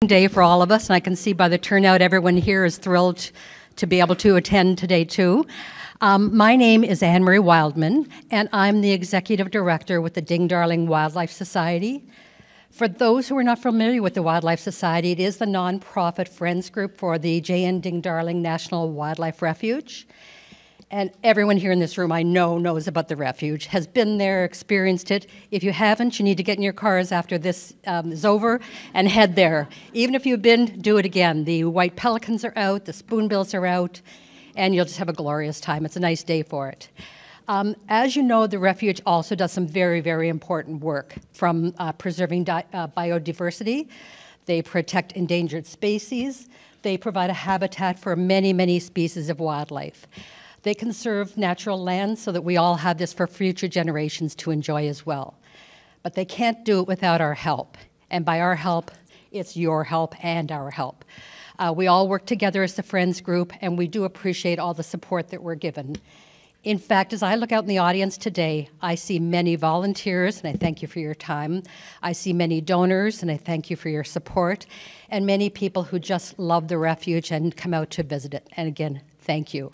Day for all of us, and I can see by the turnout everyone here is thrilled to be able to attend today too. My name is Anne Marie Wildman, and I'm the Executive Director with the Ding Darling Wildlife Society. For those who are not familiar with the Wildlife Society, it is the nonprofit friends group for the J.N. Ding Darling National Wildlife Refuge. And everyone here in this room I know knows about the refuge, has been there, experienced it. If you haven't, you need to get in your cars after this is over and head there. Even if you've been, do it again. The white pelicans are out, the spoonbills are out, and you'll just have a glorious time. It's a nice day for it. As you know, the refuge also does some very, very important work, from preserving biodiversity. They protect endangered species. They provide a habitat for many, many species of wildlife. They conserve natural lands so that we all have this for future generations to enjoy as well. But they can't do it without our help. And by our help, it's your help and our help. We all work together as the Friends group, and we do appreciate all the support that we're given. In fact, as I look out in the audience today, I see many volunteers, and I thank you for your time. I see many donors, and I thank you for your support, and many people who just love the refuge and come out to visit it. And again, thank you.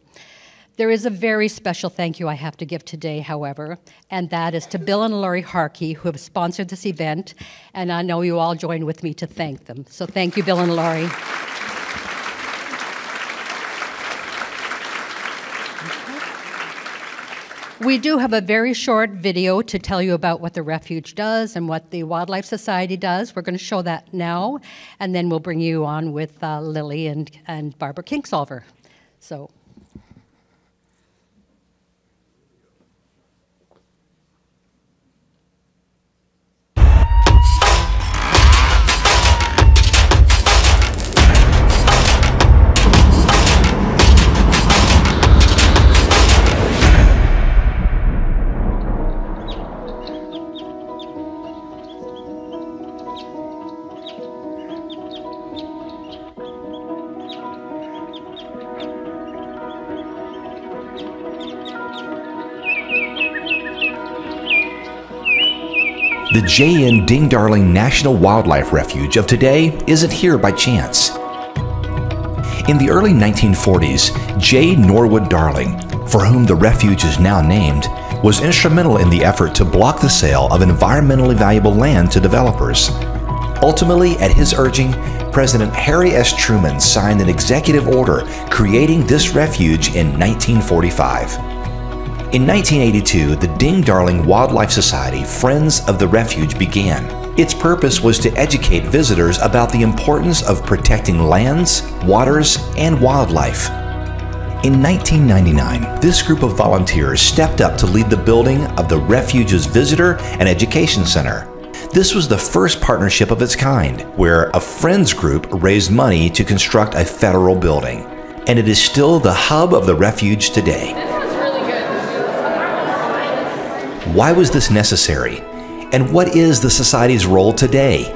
There is a very special thank you I have to give today, however, and that is to Bill and Lori Harkey, who have sponsored this event, and I know you all join with me to thank them. So thank you, Bill and Lori. We do have a very short video to tell you about what the refuge does and what the Wildlife Society does. We're going to show that now, and then we'll bring you on with Lily and Barbara Kingsolver. So. The J.N. Ding Darling National Wildlife Refuge of today isn't here by chance. In the early 1940s, J. Norwood Darling, for whom the refuge is now named, was instrumental in the effort to block the sale of environmentally valuable land to developers. Ultimately, at his urging, President Harry S. Truman signed an executive order creating this refuge in 1945. In 1982, the Ding Darling Wildlife Society Friends of the Refuge began. Its purpose was to educate visitors about the importance of protecting lands, waters, and wildlife. In 1999, this group of volunteers stepped up to lead the building of the refuge's Visitor and Education Center. This was the first partnership of its kind, where a Friends group raised money to construct a federal building. And it is still the hub of the refuge today. Why was this necessary? And what is the Society's role today?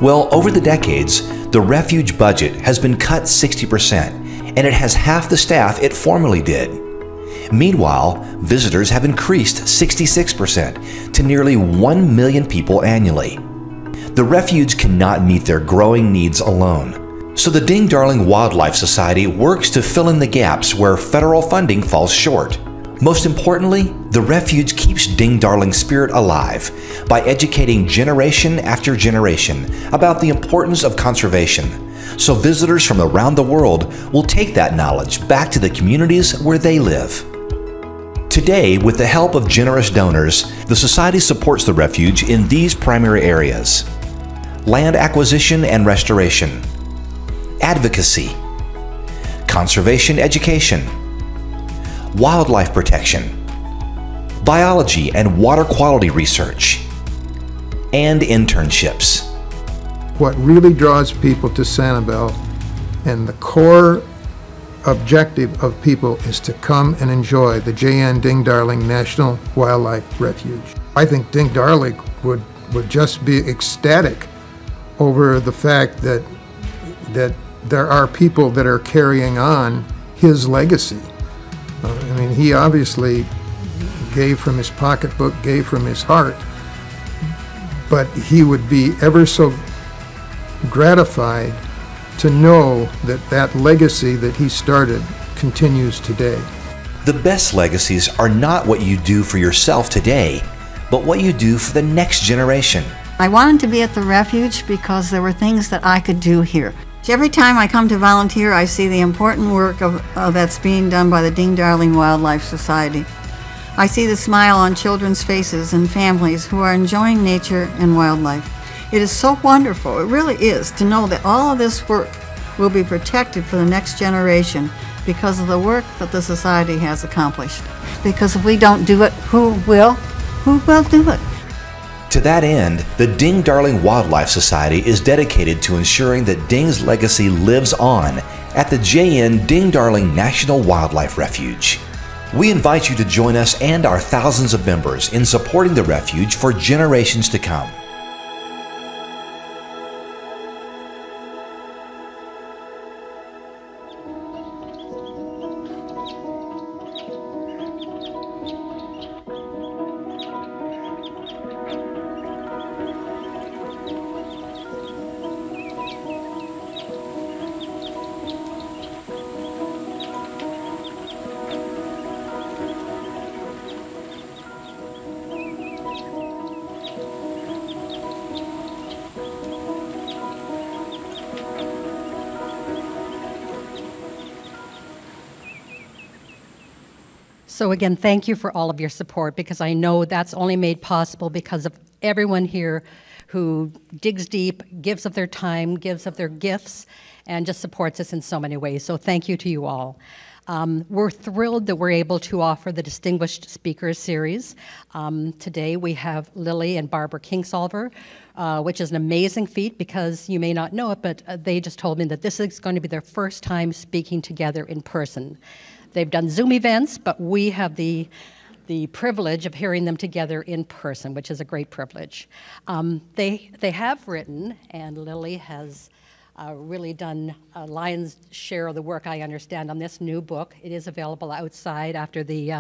Well, over the decades, the refuge budget has been cut 60%, and it has half the staff it formerly did. Meanwhile, visitors have increased 66% to nearly 1 million people annually. The refuge cannot meet their growing needs alone. So the Ding Darling Wildlife Society works to fill in the gaps where federal funding falls short. Most importantly, the refuge keeps Ding Darling's spirit alive by educating generation after generation about the importance of conservation, so visitors from around the world will take that knowledge back to the communities where they live. Today, with the help of generous donors, the Society supports the refuge in these primary areas: land acquisition and restoration, advocacy, conservation education, wildlife protection, biology and water quality research, and internships. What really draws people to Sanibel, and the core objective of people, is to come and enjoy the J.N. Ding Darling National Wildlife Refuge. I think Ding Darling would just be ecstatic over the fact that there are people that are carrying on his legacy. I mean, he obviously gave from his pocketbook, gave from his heart, but he would be ever so gratified to know that that legacy that he started continues today. The best legacies are not what you do for yourself today, but what you do for the next generation. I wanted to be at the refuge because there were things that I could do here. Every time I come to volunteer, I see the important work that's being done by the Ding Darling Wildlife Society. I see the smile on children's faces and families who are enjoying nature and wildlife. It is so wonderful, it really is, to know that all of this work will be protected for the next generation because of the work that the Society has accomplished. Because if we don't do it, who will? Who will do it? To that end, the Ding Darling Wildlife Society is dedicated to ensuring that Ding's legacy lives on at the JN Ding Darling National Wildlife Refuge. We invite you to join us and our thousands of members in supporting the refuge for generations to come. So again, thank you for all of your support, because I know that's only made possible because of everyone here who digs deep, gives of their time, gives of their gifts, and just supports us in so many ways. So thank you to you all. We're thrilled that we're able to offer the Distinguished Speakers Series. Today we have Lily and Barbara Kingsolver, which is an amazing feat because you may not know it, but they just told me that this is going to be their first time speaking together in person. They've done Zoom events, but we have the privilege of hearing them together in person, which is a great privilege. They have written, and Lily has really done a lion's share of the work, I understand, on this new book. It is available outside after the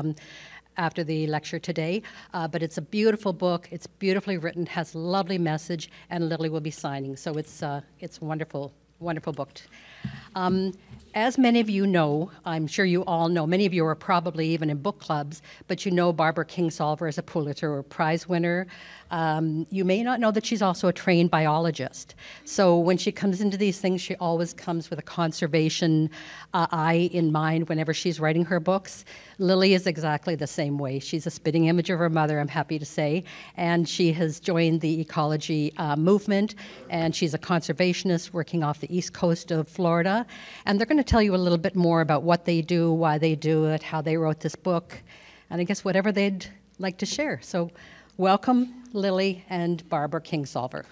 lecture today, but it's a beautiful book. It's beautifully written, has a lovely message, and Lily will be signing. So it's a wonderful, wonderful book. As many of you know, I'm sure you all know, many of you are probably even in book clubs, but you know Barbara Kingsolver is a Pulitzer Prize winner. You may not know that she's also a trained biologist. So when she comes into these things, she always comes with a conservation eye in mind whenever she's writing her books. Lily is exactly the same way. She's a spitting image of her mother, I'm happy to say, and she has joined the ecology movement, and she's a conservationist working off the east coast of Florida. And they're going to tell you a little bit more about what they do, why they do it, how they wrote this book, and I guess whatever they'd like to share. So welcome, Lily and Barbara Kingsolver.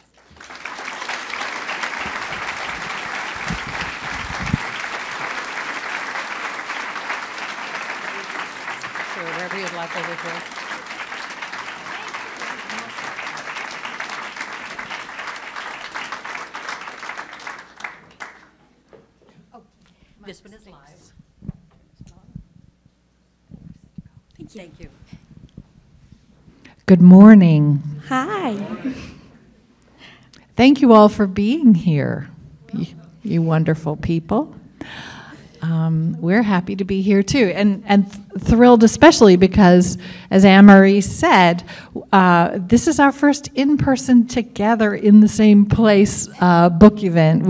Sure, wherever you'd like over here. This one is live. Thank you. Good morning. Hi. Thank you all for being here, you wonderful people. We're happy to be here too, and thrilled especially because, as Anne-Marie said, this is our first in-person together in the same place book event.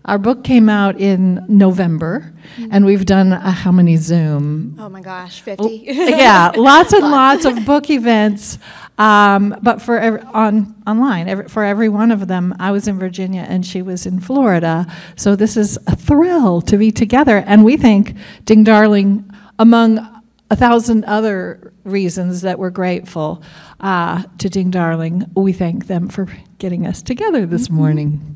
Our book came out in November, and we've done how many Zoom? Oh my gosh, 50. Yeah, lots and lots of book events, but online. For every one of them, I was in Virginia and she was in Florida. So this is a thrill to be together, and we think Ding Darling, among 1,000 other reasons that we're grateful to Ding Darling, we thank them for getting us together this morning.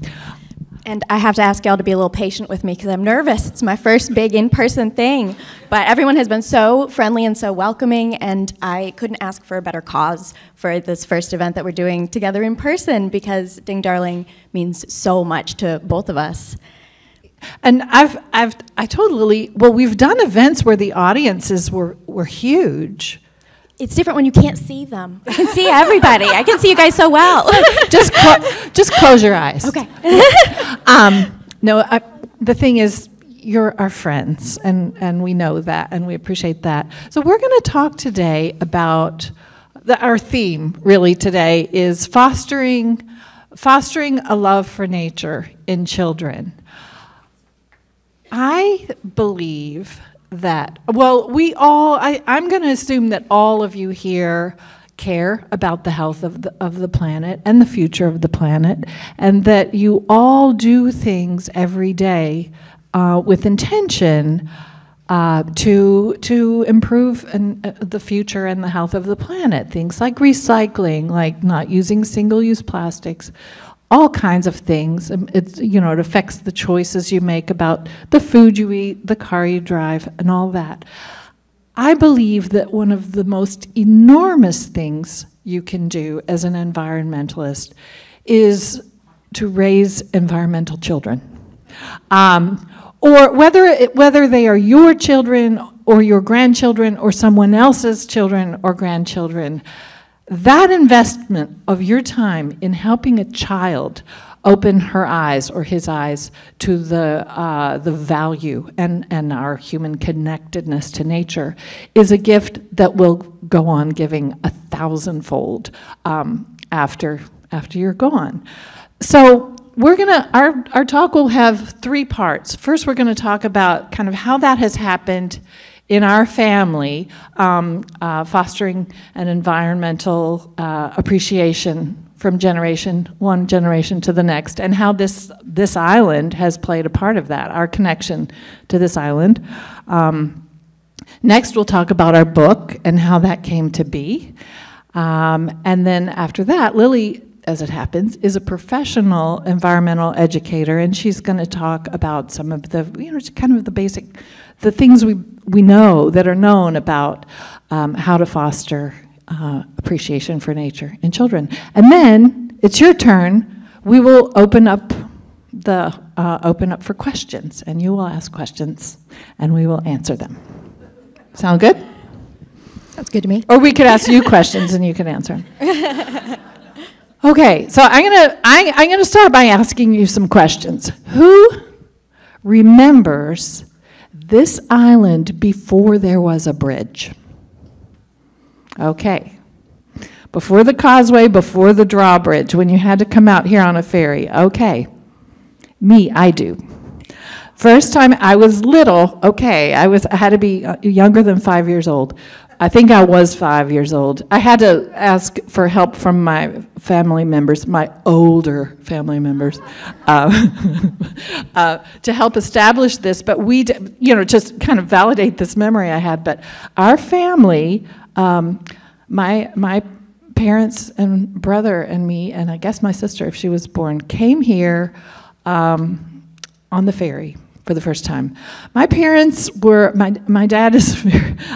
And I have to ask y'all to be a little patient with me because I'm nervous. It's my first big in-person thing. But everyone has been so friendly and so welcoming, and I couldn't ask for a better cause for this first event that we're doing together in person, because Ding Darling means so much to both of us. And I told Lily, well, we've done events where the audiences were huge, It's different when you can't see them. I can see everybody. I can see you guys so well. Just close your eyes. Okay. The thing is, you're our friends, and we know that, and we appreciate that. So we're going to talk today about, our theme really today is fostering a love for nature in children. I believe that, I'm going to assume that all of you here care about the health of the planet and the future of the planet, and that you all do things every day with intention to improve the future and the health of the planet. Things like recycling, like not using single-use plastics, all kinds of things. It affects the choices you make about the food you eat, the car you drive, and all that. I believe that one of the most enormous things you can do as an environmentalist is to raise environmental children. Or whether they are your children or your grandchildren or someone else's children or grandchildren, that investment of your time in helping a child open her eyes or his eyes to the value and our human connectedness to nature is a gift that will go on giving 1,000-fold after you're gone. So our talk will have 3 parts. First, we're going to talk about kind of how that has happened in our family, fostering an environmental appreciation from one generation to the next, and how this island has played a part of that, our connection to this island. Next, we'll talk about our book and how that came to be. And then after that, Lily, as it happens, is a professional environmental educator, and she's going to talk about some of the, kind of the basic, the things we know that are known about how to foster appreciation for nature in children. And then it's your turn. We will open up for questions, and you will ask questions, and we will answer them. Sound good? That's good to me. Or we could ask you questions, and you can answer them. Okay, so I'm gonna start by asking you some questions. Who remembers this island before there was a bridge? Okay. Before the causeway, before the drawbridge, when you had to come out here on a ferry. Okay. Me, I do. First time I was little, okay, I had to be younger than 5 years old. I think I was 5 years old. I had to ask for help from my family members, my older family members, to help establish this. But just kind of validate this memory I had. But our family, my parents and brother and me, and I guess my sister, if she was born, came here on the ferry for the first time. My parents were, my dad is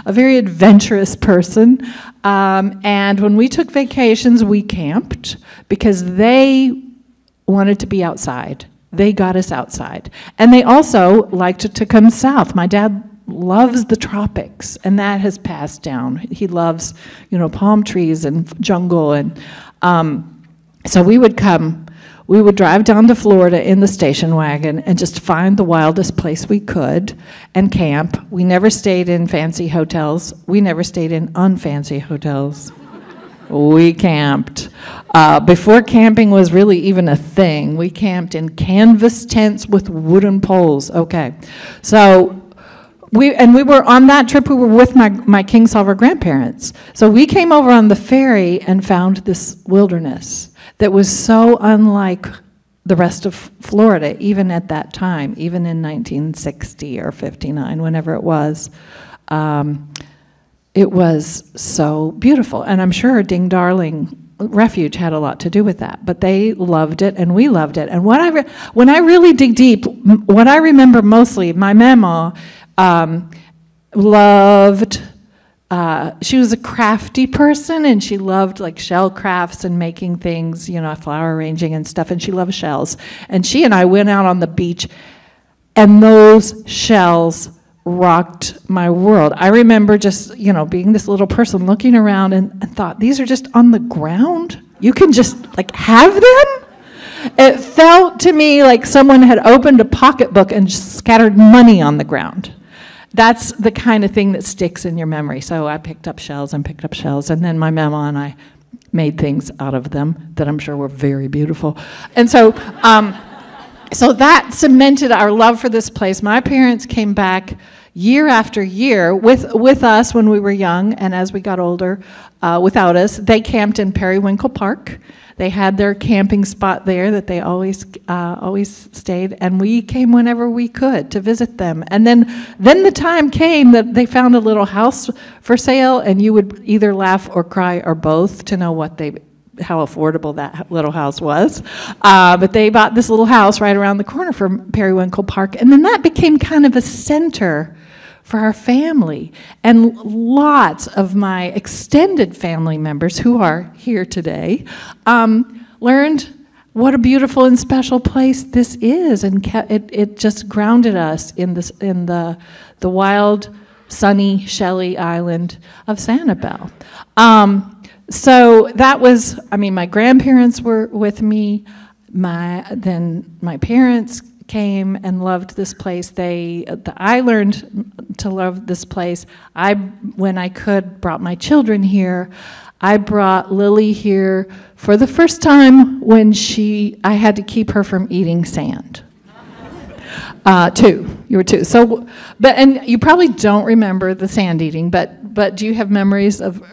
a very adventurous person, and when we took vacations, we camped because they wanted to be outside. They got us outside. And they also liked to come south. My dad loves the tropics, and that has passed down. He loves, palm trees and jungle, and so we would drive down to Florida in the station wagon and just find the wildest place we could and camp. We never stayed in fancy hotels. We never stayed in unfancy hotels. We camped. Before camping was really even a thing, we camped in canvas tents with wooden poles. Okay. So we were on that trip, we were with my Kingsolver grandparents. So we came over on the ferry and found this wilderness that was so unlike the rest of Florida, even at that time, even in 1960 or 59, whenever it was. It was so beautiful. And I'm sure Ding Darling Refuge had a lot to do with that. But they loved it, and we loved it. And when I really dig deep, what I remember mostly, my mama loved... she was a crafty person, and she loved like shell crafts and making things, flower arranging and stuff, and she loved shells. And she and I went out on the beach, and those shells rocked my world. I remember just, being this little person looking around and thought, these are just on the ground? You can just, have them? It felt to me like someone had opened a pocketbook and just scattered money on the ground. That's the kind of thing that sticks in your memory. So I picked up shells, and then my mama and I made things out of them that I'm sure were very beautiful. And so so that cemented our love for this place. My parents came back year after year with us when we were young, and as we got older, without us. They camped in Periwinkle Park. They had their camping spot there that they always stayed, and we came whenever we could to visit them. And then the time came that they found a little house for sale, and you would either laugh or cry or both to know how affordable that little house was. But they bought this little house right around the corner from Periwinkle Park, and then that became kind of a center for our family. And lots of my extended family members who are here today learned what a beautiful and special place this is, and it just grounded us in the wild, sunny, shelly island of Sanibel. So that was, my grandparents were with me. Then my parents came and loved this place. I learned to love this place. When I could, brought my children here. I brought Lily here for the first time when I had to keep her from eating sand. You were two. So, and you probably don't remember the sand eating, but do you have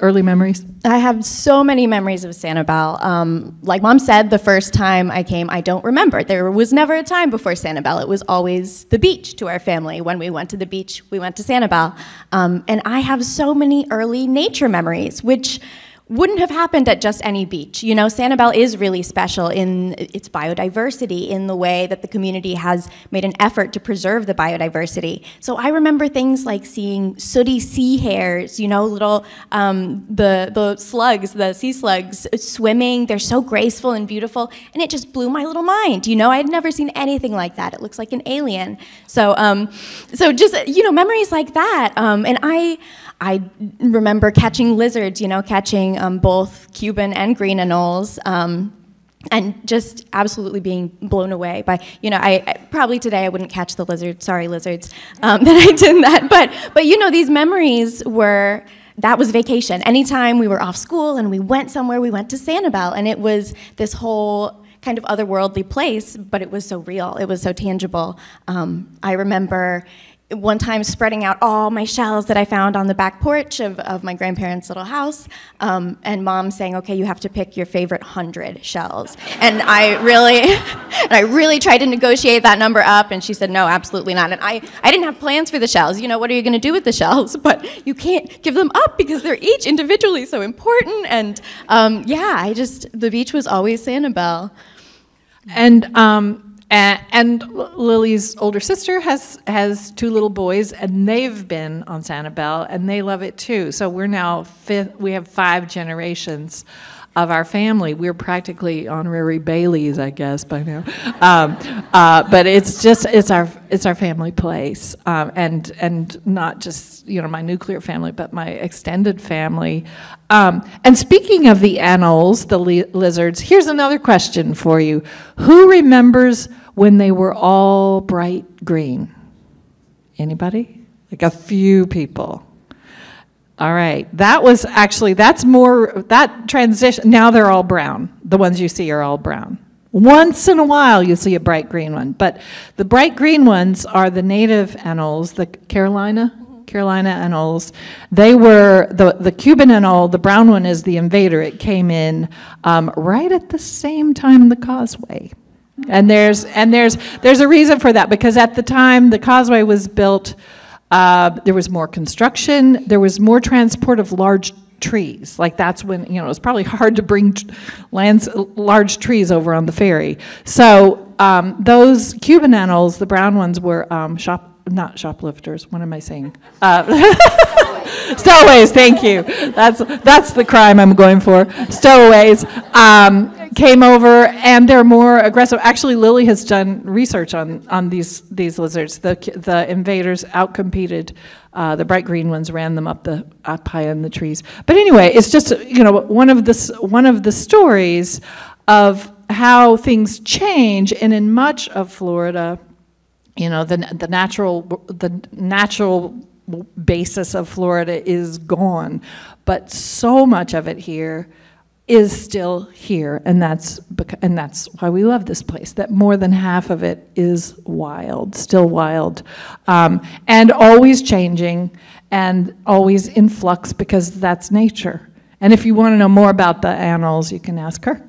early memories? I have so many memories of Sanibel. Like Mom said, the first time I came, I don't remember. There was never a time before Sanibel. It was always the beach to our family. When we went to the beach, we went to Sanibel. And I have so many early nature memories, which wouldn't have happened at just any beach. Sanibel is really special in its biodiversity, in the way that the community has made an effort to preserve the biodiversity. So I remember things like seeing sooty sea hares, little, the slugs, the sea slugs swimming. They're so graceful and beautiful, and it just blew my little mind. I had never seen anything like that. It looks like an alien. So just, memories like that. And I remember catching lizards, catching both Cuban and green anoles, and just absolutely being blown away by, I probably today I wouldn't catch the lizards, sorry lizards, that I did that. But these memories that was vacation. Anytime we were off school and we went somewhere, we went to Sanibel, and it was this whole kind of otherworldly place, but it was so real, it was so tangible. I remember one time spreading out all my shells that I found on the back porch of my grandparents' little house, and Mom saying, okay, you have to pick your favorite 100 shells. And I really tried to negotiate that number up, and she said, no, absolutely not. And I didn't have plans for the shells. What are you gonna do with the shells? But you can't give them up because they're each individually so important. And the beach was always Sanibel. And Lily's older sister has two little boys, and they've been on Sanibel, and they love it too. So we're now we have 5 generations of our family. We're practically honorary Baileys, I guess, by now. But it's our family place, and not just my nuclear family, but my extended family. And speaking of the anoles, the lizards, here's another question for you: who remembers when they were all bright green? Anybody? Like a few people. All right, that transition, now they're all brown. The ones you see are all brown. Once in a while you'll see a bright green one, but the bright green ones are the native anoles, the Carolina anoles. They were, the Cuban anole, the brown one is the invader. It came in right at the same time the causeway. And there's a reason for that, because at the time the causeway was built, there was more construction, there was more transport of large trees. Like that's when, it was probably hard to bring large trees over on the ferry. So those Cuban anoles, the brown ones, were not shoplifters, what am I saying? Stowaways, thank you. That's the crime I'm going for. Stowaways came over, and they're more aggressive. Actually, Lily has done research on these lizards. The invaders outcompeted the bright green ones, ran them up high in the trees. But anyway, it's just one of the stories of how things change, and in much of Florida, the natural basis of Florida is gone, but so much of it here is still here, and that's why we love this place. That more than half of it is wild, still wild, and always changing, and always in flux, because that's nature. And if you want to know more about the animals, you can ask her.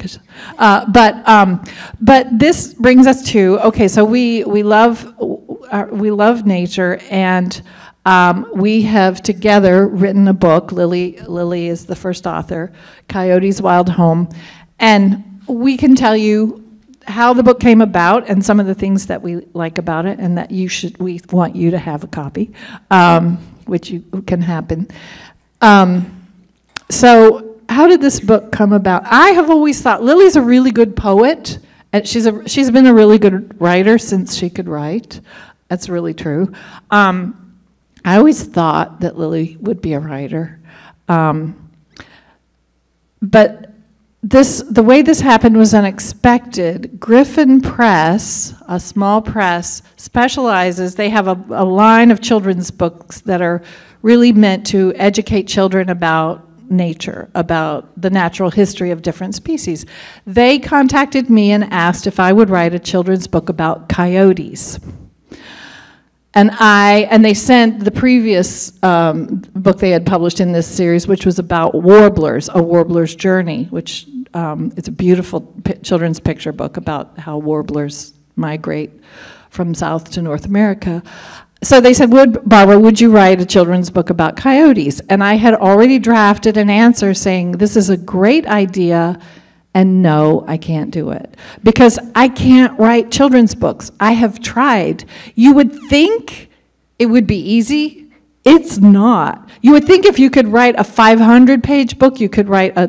But this brings us to, okay, so we love nature, and we have together written a book. Lily is the first author, Coyote's Wild Home, and we can tell you how the book came about and some of the things that we like about it, and that we want you to have a copy, which can happen. So how did this book come about? I have always thought Lily's a really good poet, and she's been a really good writer since she could write. That's really true. I always thought that Lily would be a writer. But the way this happened was unexpected. Griffin Press, a small press, specializes. They have a line of children's books that are really meant to educate children about nature, about the natural history of different species. They contacted me and asked if I would write a children's book about coyotes. And they sent the previous book they had published in this series, which was about warblers, A Warbler's Journey, which it's a beautiful children's picture book about how warblers migrate from South to North America. So they said, Barbara, would you write a children's book about coyotes? And I had already drafted an answer saying, this is a great idea, and no, I can't do it. Because I can't write children's books. I have tried. You would think it would be easy. It's not. You would think if you could write a 500-page book, you could write a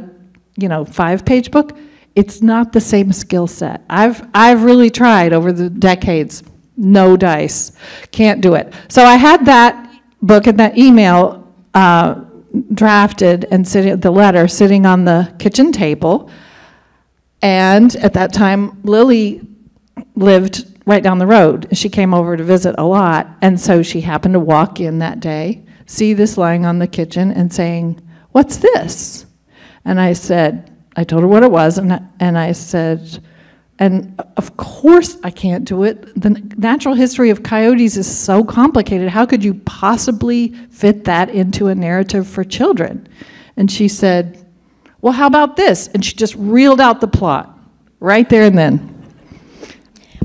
5-page book. It's not the same skill set. I've really tried over the decades. No dice. Can't do it. So I had that book and that email drafted and the letter sitting on the kitchen table. And at that time, Lily lived right down the road. She came over to visit a lot. And so she happened to walk in that day, see this lying on the kitchen and saying, "What's this?" And I told her what it was. And I said, and of course I can't do it. The natural history of coyotes is so complicated. How could you possibly fit that into a narrative for children? And she said, well, how about this? And she just reeled out the plot right there and then.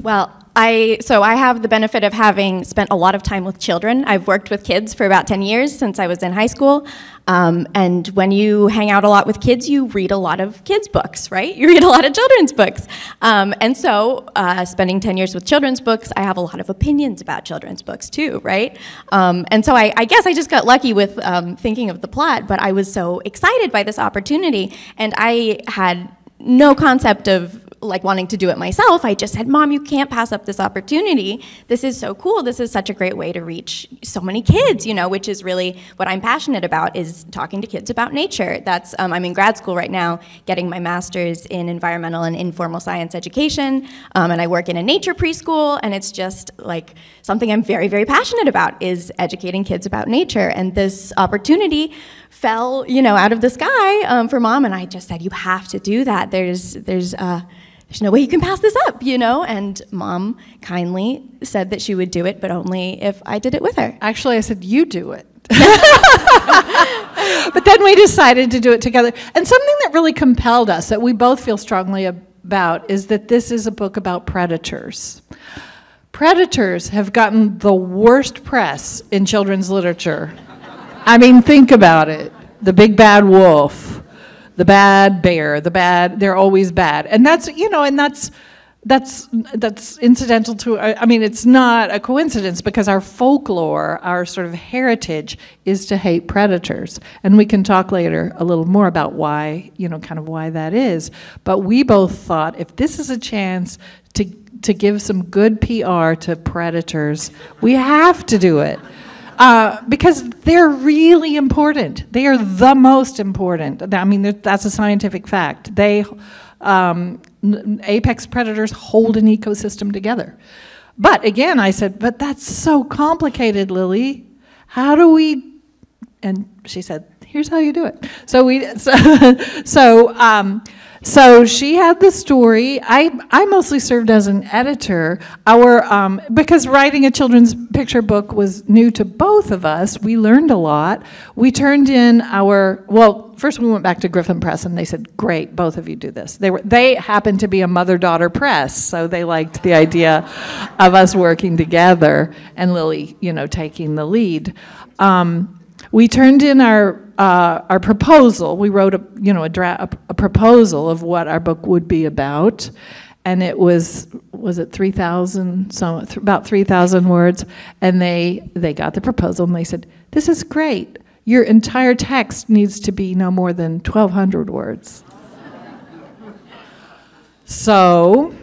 Well, I have the benefit of having spent a lot of time with children. I've worked with kids for about 10 years since I was in high school. And when you hang out a lot with kids, you read a lot of kids' books, right? You read a lot of children's books. And so spending 10 years with children's books, I have a lot of opinions about children's books too, right? And so I guess I just got lucky with thinking of the plot, but I was so excited by this opportunity, and I had no concept of wanting to do it myself. I just said, Mom, you can't pass up this opportunity. This is so cool. This is such a great way to reach so many kids, which is really what I'm passionate about, is talking to kids about nature. That's I'm in grad school right now, getting my master's in environmental and informal science education, and I work in a nature preschool, and it's just something I'm very, very passionate about, is educating kids about nature. And this opportunity fell, out of the sky for Mom, and I just said, you have to do that. There's no way you can pass this up, and Mom kindly said that she would do it, but only if I did it with her. Actually, I said, you do it. But then we decided to do it together. And something that really compelled us, that we both feel strongly about, is that this is a book about predators. Predators have gotten the worst press in children's literature. I mean, think about it. The big bad wolf, the bad bear, they're always bad. And that's, that's incidental to, I mean, it's not a coincidence because our folklore, our sort of heritage is to hate predators. And we can talk later a little more about why, kind of why that is. But we both thought if this is a chance to give some good PR to predators, we have to do it. Because they're really important. They are the most important. I mean, that's a scientific fact. Apex predators hold an ecosystem together. But again, I said, but that's so complicated, Lily. How do we? And she said, here's how you do it. So she had the story. I mostly served as an editor. Because writing a children's picture book was new to both of us, we learned a lot. We turned in first we went back to Griffin Press and they said, great, both of you do this. They happened to be a mother-daughter press, so they liked the idea of us working together and Lily, taking the lead. We turned in our proposal. We wrote a proposal of what our book would be about, and it was it 3,000? About 3,000 words. And they got the proposal and they said, "This is great. Your entire text needs to be no more than 1,200 words." So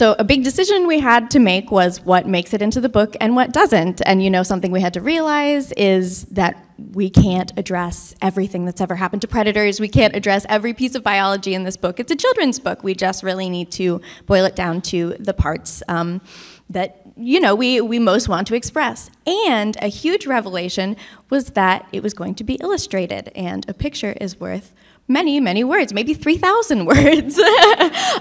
a big decision we had to make was what makes it into the book and what doesn't. And something we had to realize is that we can't address everything that's ever happened to predators. We can't address every piece of biology in this book. It's a children's book. We just really need to boil it down to the parts that we most want to express. And a huge revelation was that it was going to be illustrated, and a picture is worth many, many words, maybe 3,000 words.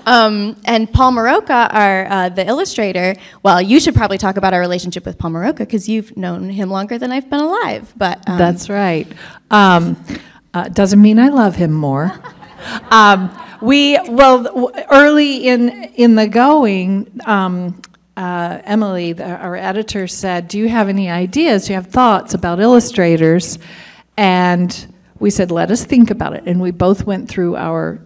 And Paul Maroka, the illustrator, well, you should probably talk about our relationship with Paul Maroka because you've known him longer than I've been alive. But that's right. Doesn't mean I love him more. Early in the going, Emily, our editor, said, "Do you have any ideas? Do you have thoughts about illustrators?" And we said, let us think about it. And we both went through our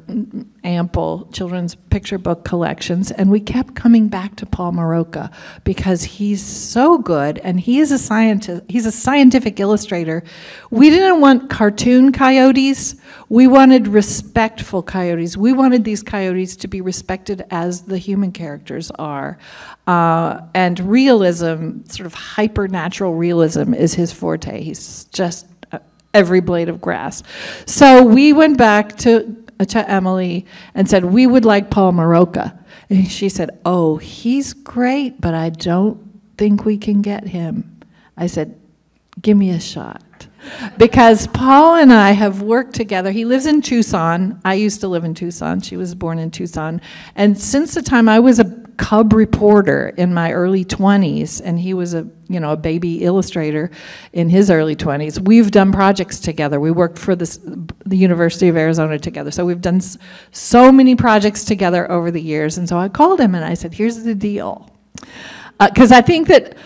ample children's picture book collections, and we kept coming back to Paul Maroka because he's so good, and he is a scientist. He's a scientific illustrator. We didn't want cartoon coyotes. We wanted respectful coyotes. We wanted these coyotes to be respected as the human characters are. And realism, sort of hyper-natural realism, is his forte. He's just every blade of grass. So we went back to Emily and said, we would like Paul Maroka. And she said, oh, he's great, but I don't think we can get him. I said, give me a shot. Because Paul and I have worked together. He lives in Tucson. I used to live in Tucson. She was born in Tucson. And since the time I was a cub reporter in my early 20s, and he was a baby illustrator in his early 20s, we've done projects together. We worked for the University of Arizona together. So we've done so many projects together over the years. And so I called him and I said, here's the deal. Because I think that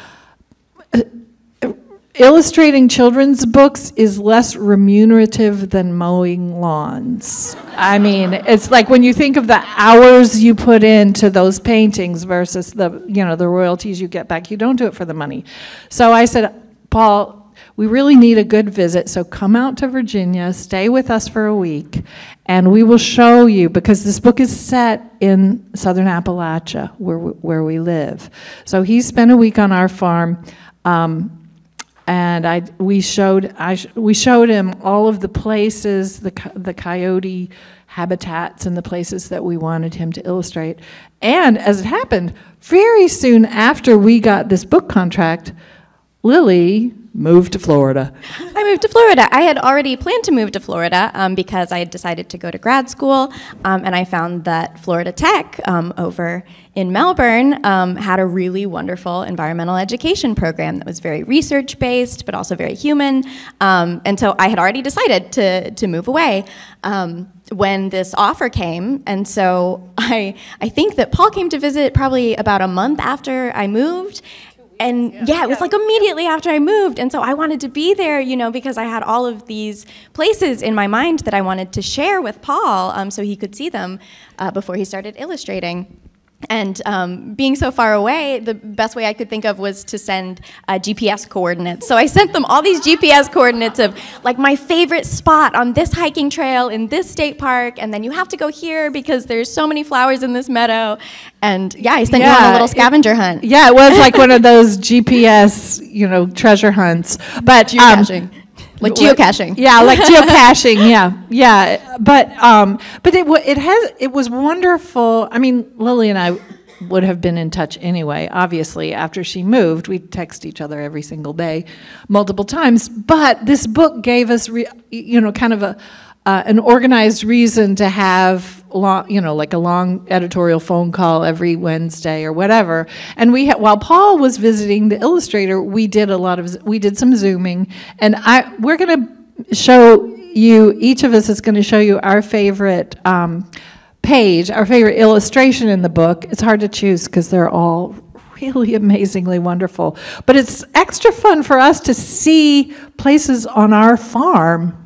illustrating children's books is less remunerative than mowing lawns. I mean, it's like when you think of the hours you put into those paintings versus the royalties you get back, you don't do it for the money. So I said, Paul, we really need a good visit, so come out to Virginia, stay with us for a week, and we will show you, because this book is set in southern Appalachia, where we live. So he spent a week on our farm, and we showed him all of the places, the coyote habitats and the places that we wanted him to illustrate. And as it happened, very soon after we got this book contract, Lily moved to Florida. I moved to Florida. I had already planned to move to Florida because I had decided to go to grad school, and I found that Florida Tech over in Melbourne had a really wonderful environmental education program that was very research-based, but also very human. And so I had already decided to move away when this offer came. And so I think that Paul came to visit probably about a month after I moved. And yeah, it was like immediately after I moved. And so I wanted to be there, because I had all of these places in my mind that I wanted to share with Paul so he could see them before he started illustrating. And being so far away, the best way I could think of was to send GPS coordinates. So I sent them all these GPS coordinates of like my favorite spot on this hiking trail in this state park, and then you have to go here because there's so many flowers in this meadow. And yeah, I sent you on a little scavenger hunt. Yeah, it was like one of those GPS, treasure hunts. But geocaching. Like geocaching. Yeah, like geocaching. Yeah. But it was wonderful. I mean, Lily and I would have been in touch anyway. Obviously, after she moved, we text each other every single day, multiple times. But this book gave us, kind of an organized reason to have like a long editorial phone call every Wednesday or whatever. And while Paul was visiting the illustrator, we did some Zooming, and we're going to show you, each of us is going to show you our favorite page, our favorite illustration in the book. It's hard to choose because they're all really amazingly wonderful. But it's extra fun for us to see places on our farm.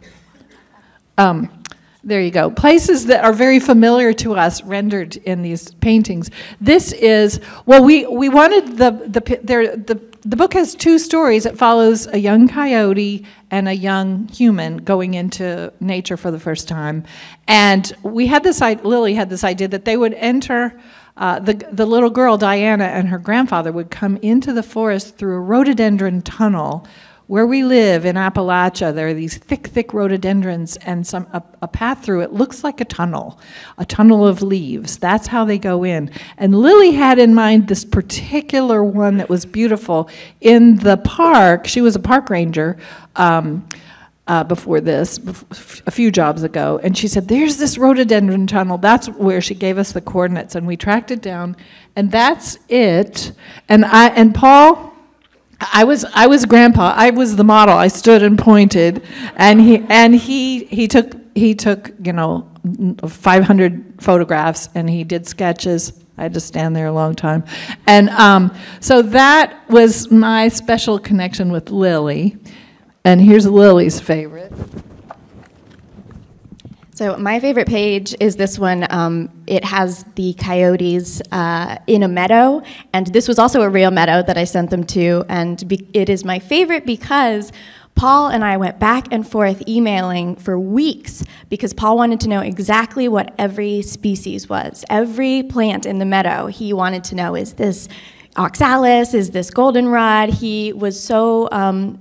There you go. Places that are very familiar to us rendered in these paintings. This is, well, we wanted the book has two stories. It follows a young coyote and a young human going into nature for the first time. And Lily had this idea that they would enter, the little girl, Diana, and her grandfather would come into the forest through a rhododendron tunnel. Where we live in Appalachia, there are these thick rhododendrons, and a path through it looks like a tunnel of leaves. That's how they go in. And Lily had in mind this particular one that was beautiful in the park. She was a park ranger before this, a few jobs ago, and she said, "There's this rhododendron tunnel." That's where she gave us the coordinates, and we tracked it down, and that's it. And Paul. I was grandpa. I was the model. I stood and pointed, and he took 500 photographs, and he did sketches. I had to stand there a long time, and so that was my special connection with Lily. And here's Lily's favorite. So my favorite page is this one. It has the coyotes in a meadow, and this was also a real meadow that I sent them to, and it is my favorite because Paul and I went back and forth emailing for weeks because Paul wanted to know exactly what every species was. Every plant in the meadow, he wanted to know, is this oxalis, is this goldenrod? He was so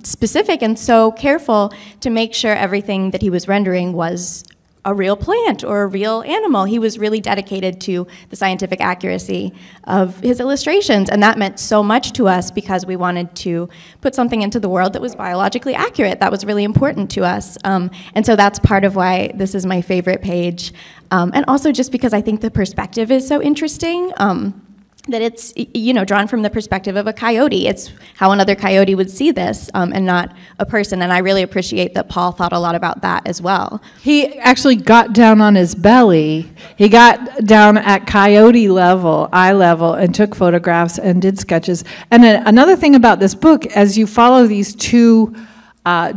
specific and so careful to make sure everything that he was rendering was a real plant or a real animal. He was really dedicated to the scientific accuracy of his illustrations, and that meant so much to us because we wanted to put something into the world that was biologically accurate. That was really important to us, and so that's part of why this is my favorite page, and also just because I think the perspective is so interesting. That it's, drawn from the perspective of a coyote. It's how another coyote would see this, and not a person. And I really appreciate that Paul thought a lot about that as well. He actually got down on his belly. He got down at coyote level, eye level, and took photographs and did sketches. And another thing about this book, as you follow these two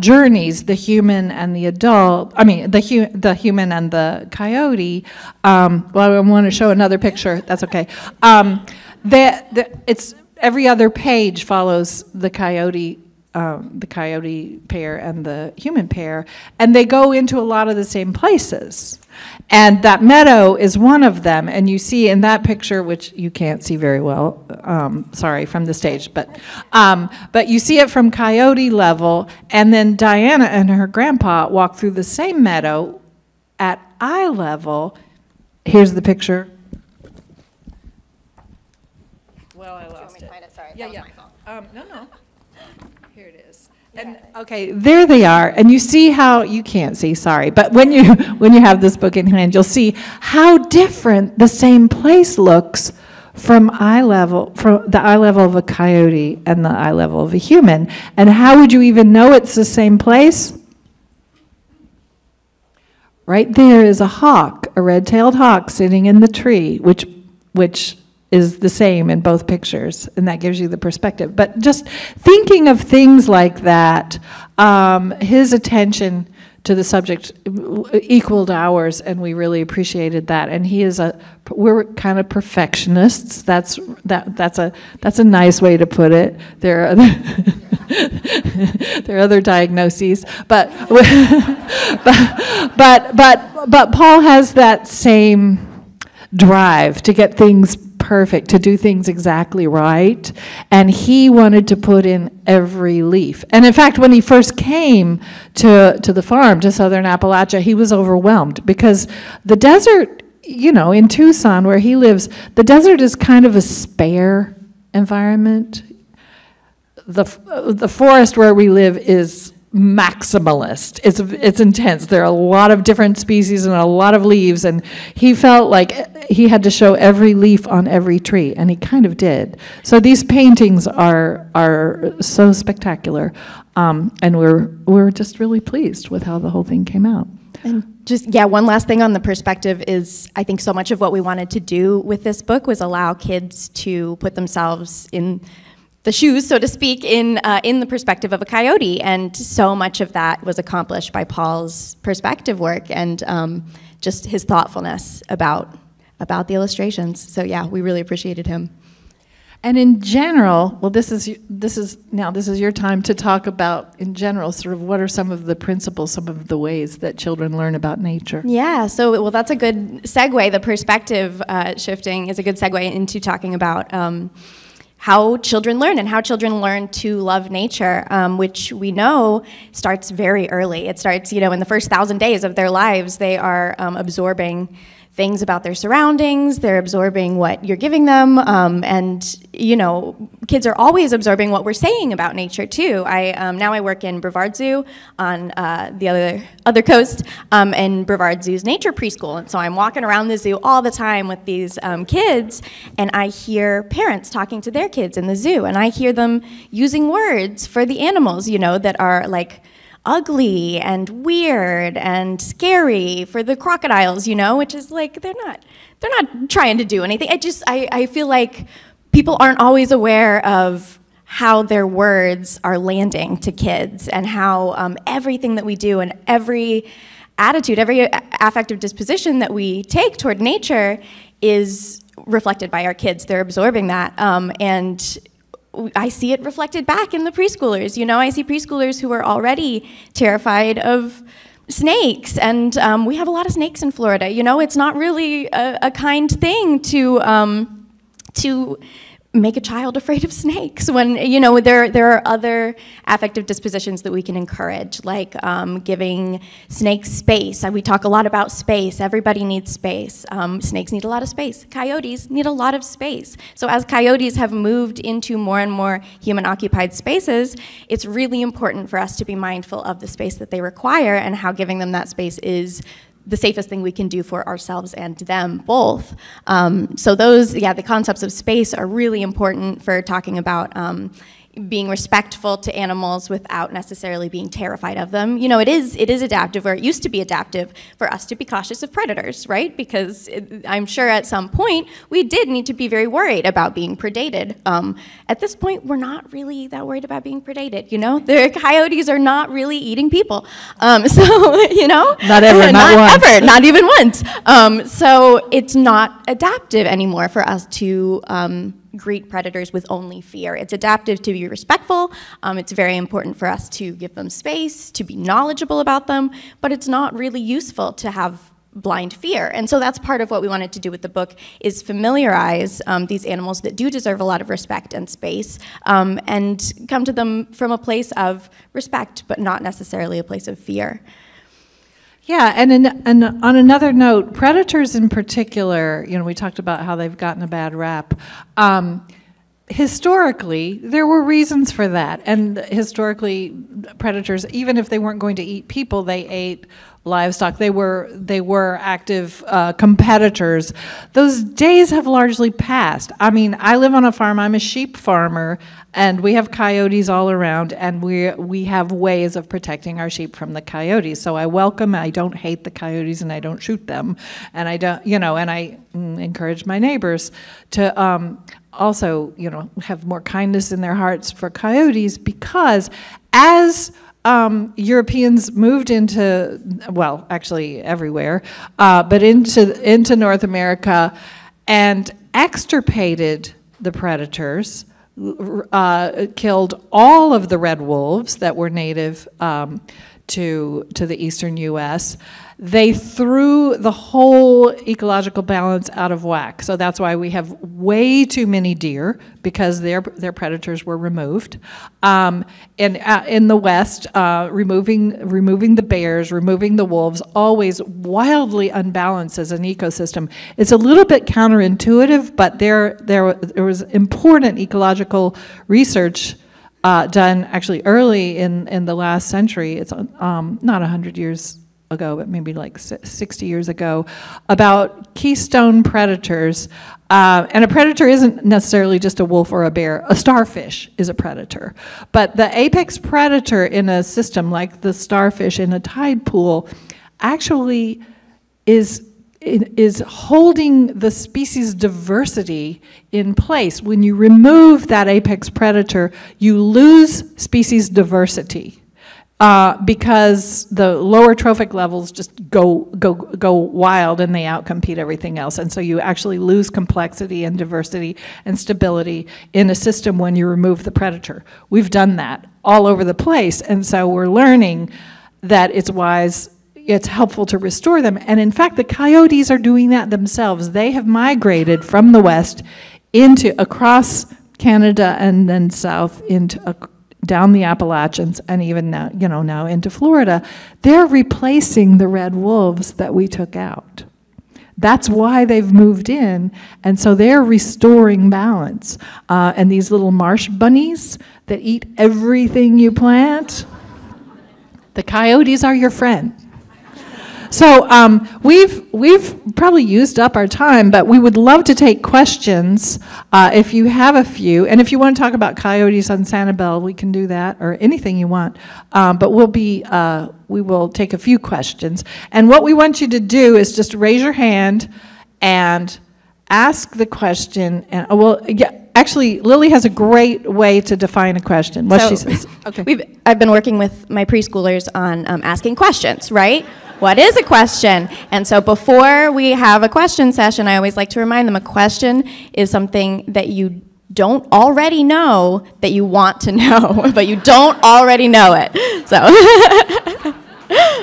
journeys, the human and the adult, the human and the coyote, well, I want to show another picture, that's okay. It's every other page follows the coyote pair and the human pair, and they go into a lot of the same places. And that meadow is one of them, and you see in that picture, which you can't see very well, sorry, from the stage, but you see it from coyote level, and then Diana and her grandpa walk through the same meadow at eye level. Here's the picture. Well, I lost it. Sorry, yeah, that was yeah. my fault. No. Here it is. And okay, there they are, and you see how you can't see. Sorry, but when you have this book in hand, you'll see how different the same place looks from the eye level of a coyote and the eye level of a human. And how would you even know it's the same place? Right there is a hawk, a red-tailed hawk, sitting in the tree, which is the same in both pictures, and that gives you the perspective. But just thinking of things like that, his attention to the subject equaled ours, and we really appreciated that. And we're kind of perfectionists. That's a nice way to put it. There are other diagnoses, but Paul has that same drive to get things perfect, to do things exactly right, and he wanted to put in every leaf. And in fact, when he first came to the farm, to southern Appalachia, he was overwhelmed because the desert, in Tucson where he lives, the desert is kind of a spare environment. The forest where we live is maximalist. It's intense. There are a lot of different species and a lot of leaves, and he felt like he had to show every leaf on every tree, and he kind of did. So these paintings are so spectacular, and we're just really pleased with how the whole thing came out. And one last thing on the perspective is, I think so much of what we wanted to do with this book was allow kids to put themselves in the shoes, so to speak, in the perspective of a coyote, and so much of that was accomplished by Paul's perspective work and just his thoughtfulness about the illustrations. So yeah, we really appreciated him. And in general, well, this is your time to talk about, in general, sort of what are some of the principles, some of the ways that children learn about nature. Yeah, so that's a good segue. The perspective shifting is a good segue into talking about how children learn and how children learn to love nature, which we know starts very early. It starts, in the first 1,000 days of their lives, they are absorbing things about their surroundings, they're absorbing what you're giving them, and kids are always absorbing what we're saying about nature too. Now I work in Brevard Zoo on the other coast, in Brevard Zoo's nature preschool, and so I'm walking around the zoo all the time with these kids, and I hear parents talking to their kids in the zoo, and I hear them using words for the animals, that are like ugly and weird and scary for the crocodiles, which is like they're not trying to do anything. I feel like people aren't always aware of how their words are landing to kids and how everything that we do and every attitude, every affective disposition that we take toward nature is reflected by our kids. They're absorbing that, and I see it reflected back in the preschoolers. I see preschoolers who are already terrified of snakes, and we have a lot of snakes in Florida. It's not really a kind thing to make a child afraid of snakes when, there are other affective dispositions that we can encourage, like giving snakes space. We talk a lot about space. Everybody needs space. Snakes need a lot of space. Coyotes need a lot of space. So as coyotes have moved into more and more human-occupied spaces, it's really important for us to be mindful of the space that they require and how giving them that space is the safest thing we can do for ourselves and them both. So the concepts of space are really important for talking about being respectful to animals without necessarily being terrified of them. It is adaptive, or it used to be adaptive, for us to be cautious of predators, right? Because I'm sure at some point we did need to be very worried about being predated. At this point, we're not really that worried about being predated. The coyotes are not really eating people. Not ever, not ever, not even once. So it's not adaptive anymore for us to greet predators with only fear. It's adaptive to be respectful. It's very important for us to give them space, to be knowledgeable about them, but it's not really useful to have blind fear. And so that's part of what we wanted to do with the book, is familiarize these animals that do deserve a lot of respect and space, and come to them from a place of respect, but not necessarily a place of fear. Yeah, and on another note, predators in particular, we talked about how they've gotten a bad rap. Historically, there were reasons for that, and historically, predators, even if they weren't going to eat people, they ate livestock. They were active competitors. Those days have largely passed. I live on a farm. I'm a sheep farmer, and we have coyotes all around, and we have ways of protecting our sheep from the coyotes. So I don't hate the coyotes, and I don't shoot them, and I don't, and I encourage my neighbors to also, have more kindness in their hearts for coyotes, because as Europeans moved into, well, actually everywhere, but into North America and extirpated the predators, killed all of the red wolves that were native to the eastern U.S., they threw the whole ecological balance out of whack. So that's why we have way too many deer, because their predators were removed. And in the West, removing the bears, removing the wolves, always wildly unbalanced as an ecosystem. It's a little bit counterintuitive, but there was important ecological research done actually early in the last century. It's not 100 years ago, but maybe like 60 years ago, about keystone predators. And a predator isn't necessarily just a wolf or a bear. A starfish is a predator. But the apex predator in a system like the starfish in a tide pool actually is holding the species diversity in place. When you remove that apex predator, you lose species diversity. Because the lower trophic levels just go wild and they outcompete everything else. And so you actually lose complexity and diversity and stability in a system when you remove the predator. We've done that all over the place. And so we're learning that it's helpful to restore them. And in fact, the coyotes are doing that themselves. They have migrated from the West across Canada and then south down the Appalachians, and even now into Florida. They're replacing the red wolves that we took out. That's why they've moved in, and so they're restoring balance. And these little marsh bunnies that eat everything you plant, the coyotes are your friend. So we've probably used up our time, but we would love to take questions if you have a few. And if you want to talk about coyotes on Sanibel, we can do that, or anything you want. But we will take a few questions. And what we want you to do is just raise your hand and ask the question. And actually, Lily has a great way to define a question. What she says. Okay. I've been working with my preschoolers on asking questions, right? What is a question? And so before we have a question session, I always like to remind them a question is something that you don't already know that you want to know, but you don't already know it.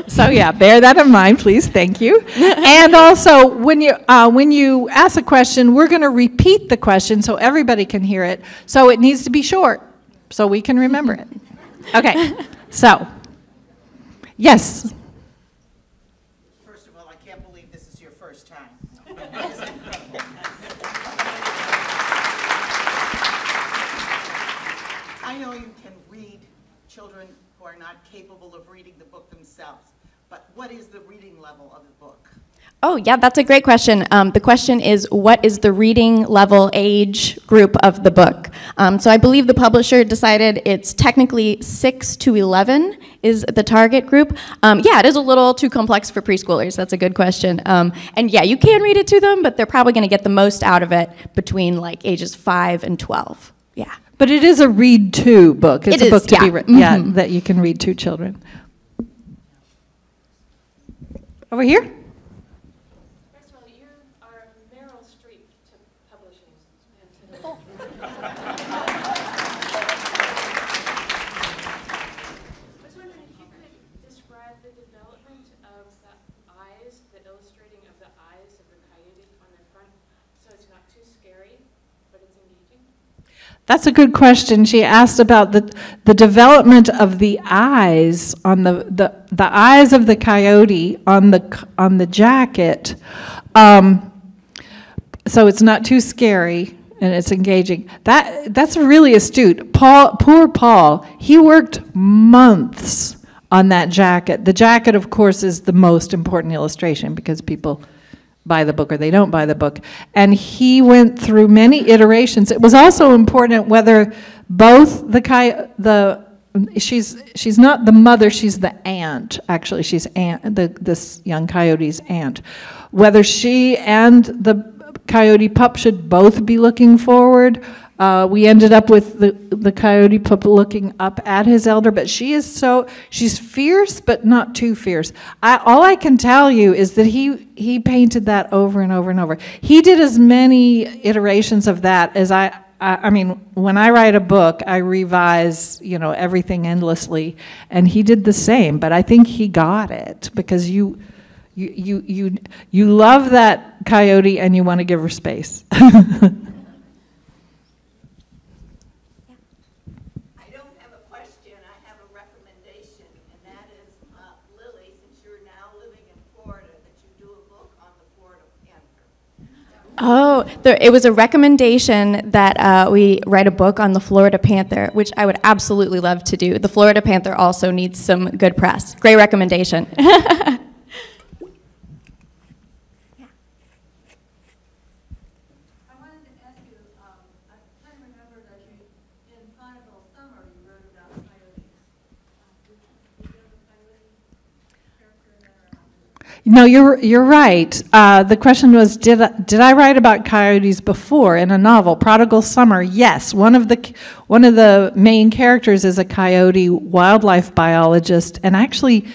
So yeah, bear that in mind, please. Thank you. And also, when you ask a question, we're going to repeat the question so everybody can hear it. So it needs to be short so we can remember it. Okay. So, yes. I know you can read children who are not capable of reading the book themselves, but what is the reading level of the book? Oh, yeah, that's a great question. The question is, what is the reading level age group of the book? So I believe the publisher decided it's technically 6 to 11 is the target group. Yeah, it is a little too complex for preschoolers. That's a good question. And yeah, you can read it to them, but they're probably going to get the most out of it between like ages 5 and 12. Yeah. But it is a read-to book. It's a book to be written, Mm-hmm. that you can read to children. Over here. First of all, you are Meryl Streep to publishing. I was wondering if you could describe the development of the eyes, the illustrating of the eyes of the coyote on the front, so it's not too scary, but it's engaging. That's a good question. She asked about the development of the eyes on the eyes of the coyote on the jacket, so it's not too scary and it's engaging. That's really astute. Poor Paul. He worked months on that jacket. The jacket, of course, is the most important illustration because people buy the book or they don't buy the book. And he went through many iterations. It was also important whether both she's not the mother, she's the aunt, actually. She's this young coyote's aunt. Whether she and the coyote pup should both be looking forward We ended up with the coyote pup looking up at his elder, but she's fierce, but not too fierce. All I can tell you is that he painted that over and over and over. He did as many iterations of that as I mean, when I write a book, I revise, everything endlessly, and he did the same. But I think he got it because you love that coyote and you want to give her space. Oh, it was a recommendation that we write a book on the Florida panther, which I would absolutely love to do. The Florida panther also needs some good press. Great recommendation. I wanted to ask you, I kind of remember that you, in Chronicle Summer, you wrote about coyotes. Did you have a coyote character in there? No, you're right. The question was, did I write about coyotes before in a novel? Prodigal Summer, yes. One of the main characters is a coyote wildlife biologist, and actually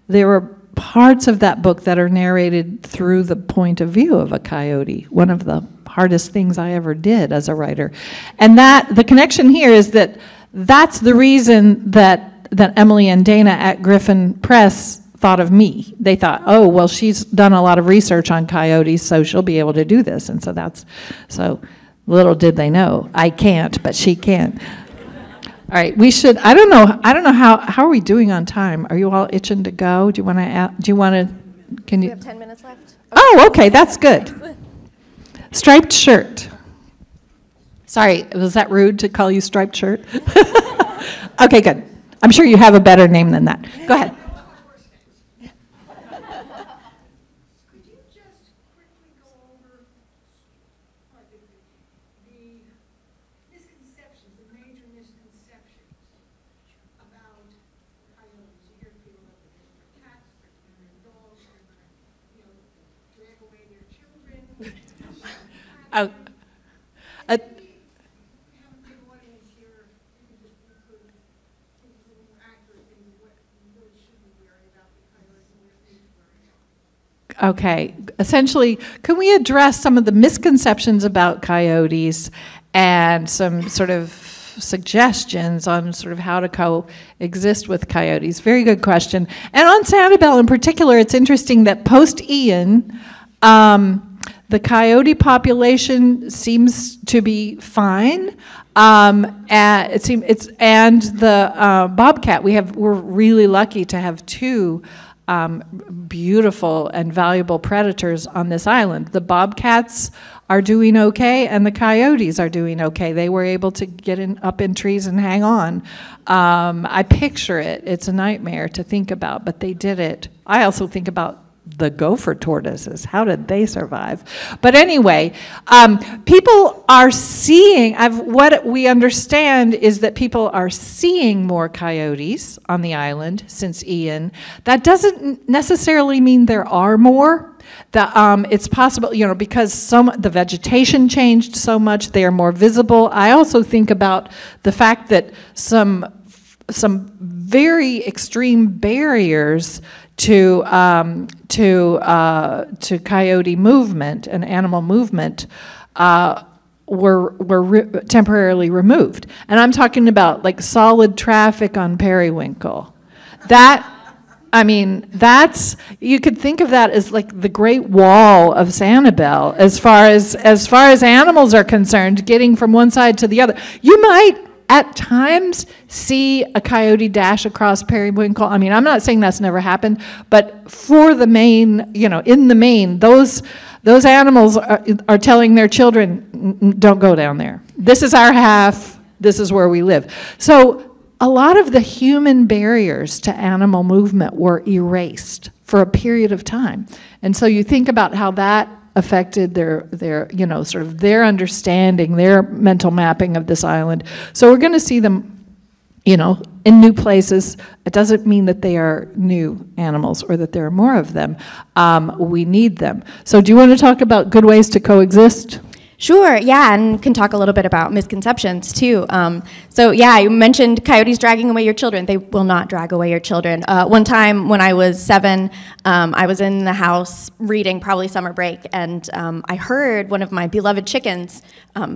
there were parts of that book that are narrated through the point of view of a coyote. One of the hardest things I ever did as a writer, and the connection here is that's the reason that Emily and Dana at Griffin Press thought of me. They thought, oh, well, she's done a lot of research on coyotes, so she'll be able to do this. And so little did they know. I can't, but she can. All right, I don't know how are we doing on time? Are you all itching to go? Can you? We have 10 minutes left. Oh, okay, that's good. Striped shirt. Sorry, was that rude to call you striped shirt? Okay, good. I'm sure you have a better name than that. Go ahead. Okay, essentially, can we address some of the misconceptions about coyotes and some sort of suggestions on sort of how to coexist with coyotes? Very good question. And on Sanibel in particular, it's interesting that post-Ian, the coyote population seems to be fine. And the bobcat, we're really lucky to have two beautiful and valuable predators on this island. The bobcats are doing okay, and the coyotes are doing okay. They were able to get up in trees and hang on. I picture it. It's a nightmare to think about, but they did it. I also think about the gopher tortoises. How did they survive? But anyway, people are seeing, what we understand is that people are seeing more coyotes on the island since Ian. That doesn't necessarily mean there are more. It's possible, because the vegetation changed so much, they are more visible. I also think about the fact that some very extreme barriers to coyote movement and animal movement were temporarily removed. And I'm talking about like solid traffic on Periwinkle. You could think of that as like the Great Wall of Sanibel as far as animals are concerned, getting from one side to the other. You might at times see a coyote dash across Periwinkle. I mean, I'm not saying that's never happened, but for the main, in the main, those animals are telling their children, don't go down there. This is our half, this is where we live. So a lot of the human barriers to animal movement were erased for a period of time. And so you think about how that affected their understanding, their mental mapping of this island. So we're going to see them, in new places. It doesn't mean that they are new animals or that there are more of them. We need them. So do you want to talk about good ways to coexist? Sure, yeah, and can talk a little bit about misconceptions too. So yeah, you mentioned coyotes dragging away your children. They will not drag away your children. One time when I was 7, I was in the house reading, probably summer break, and I heard one of my beloved chickens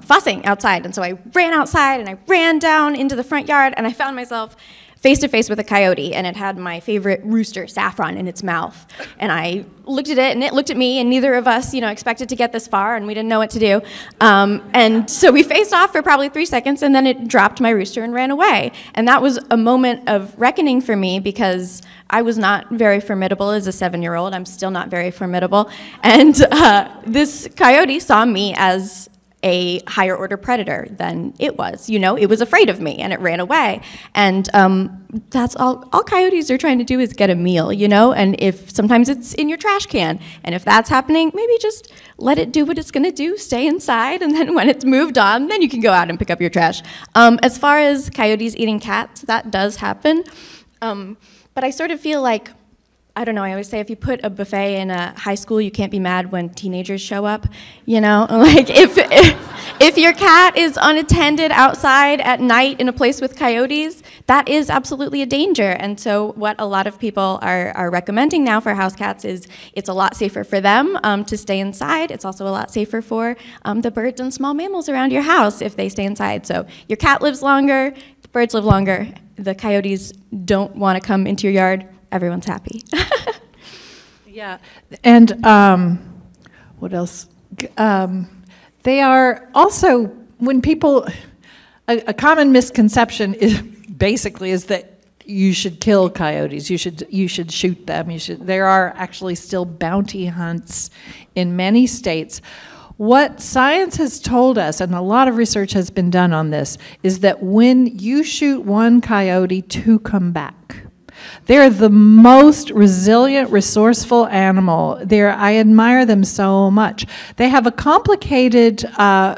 fussing outside. And so I ran outside and I ran down into the front yard, and I found myself face to face with a coyote, and it had my favorite rooster, Saffron, in its mouth. And I looked at it, and it looked at me, and neither of us, expected to get this far, and we didn't know what to do. And so we faced off for probably 3 seconds, and then it dropped my rooster and ran away. And that was a moment of reckoning for me, because I was not very formidable as a 7-year-old. I'm still not very formidable. And this coyote saw me as a higher order predator than it was. It was afraid of me, and it ran away. And that's all coyotes are trying to do is get a meal, and if sometimes it's in your trash can, and if that's happening, maybe just let it do what it's gonna do, stay inside, and then when it's moved on, then you can go out and pick up your trash. As far as coyotes eating cats, that does happen. But I sort of feel like, I don't know, I always say if you put a buffet in a high school, you can't be mad when teenagers show up, Like if your cat is unattended outside at night in a place with coyotes, that is absolutely a danger. And so what a lot of people are recommending now for house cats is it's a lot safer for them to stay inside. It's also a lot safer for the birds and small mammals around your house if they stay inside. So your cat lives longer, the birds live longer, the coyotes don't want to come into your yard. Everyone's happy. Yeah, and what else? They are also, when people, a common misconception is that you should kill coyotes. You should shoot them. There are actually still bounty hunts in many states. What science has told us, and a lot of research has been done on this, is that when you shoot one coyote, 2 come back. They're the most resilient, resourceful animal. I admire them so much. They have a complicated